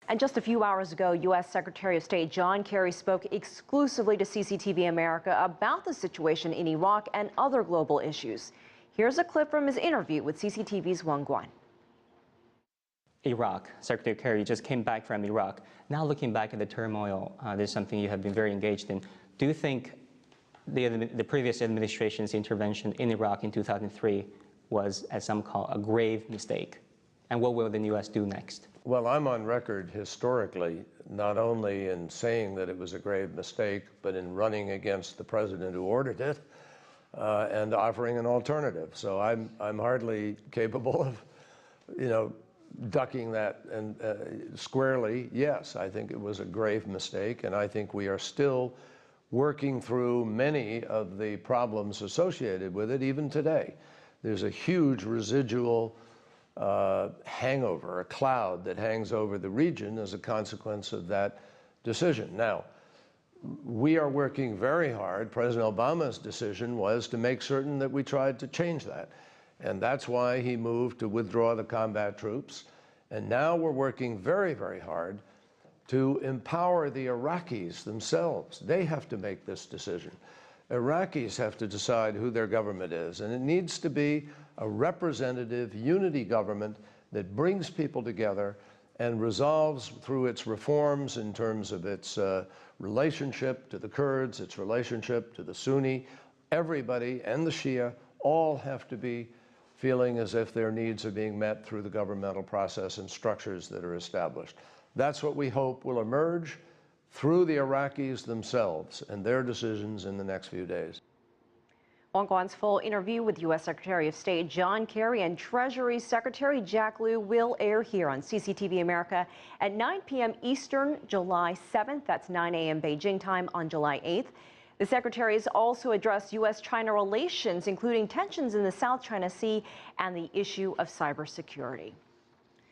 And just a few hours ago, U.S. Secretary of State John Kerry spoke exclusively to CCTV America about the situation in Iraq and other global issues. Here's a clip from his interview with CCTV's Guan. Iraq. Secretary Kerry just came back from Iraq. Now looking back at the turmoil, there's something you have been very engaged in. Do you think the previous administration's intervention in Iraq in 2003 was, as some call, a grave mistake? And what will the U.S. do next? Well, I'm on record historically, not only in saying that it was a grave mistake, but in running against the president who ordered it and offering an alternative. So I'm hardly capable of, ducking that and squarely. Yes, I think it was a grave mistake, and I think we are still working through many of the problems associated with it even today. There's a huge residual hangover, a cloud that hangs over the region as a consequence of that decision. Now, we are working very hard. President Obama's decision was to make certain that we tried to change that. And that's why he moved to withdraw the combat troops. And now we're working very, very hard to empower the Iraqis themselves. They have to make this decision. Iraqis have to decide who their government is, and it needs to be a representative unity government that brings people together and resolves through its reforms in terms of its relationship to the Kurds, its relationship to the Sunni. Everybody and the Shia all have to be feeling as if their needs are being met through the governmental process and structures that are established. That's what we hope will emerge through the Iraqis themselves and their decisions in the next few days. Guan's full interview with U.S. Secretary of State John Kerry and Treasury Secretary Jack Lew will air here on CCTV America at 9 p.m. Eastern, July 7th. That's 9 a.m. Beijing time on July 8th. The Secretary has also addressed U.S.-China relations, including tensions in the South China Sea and the issue of cybersecurity.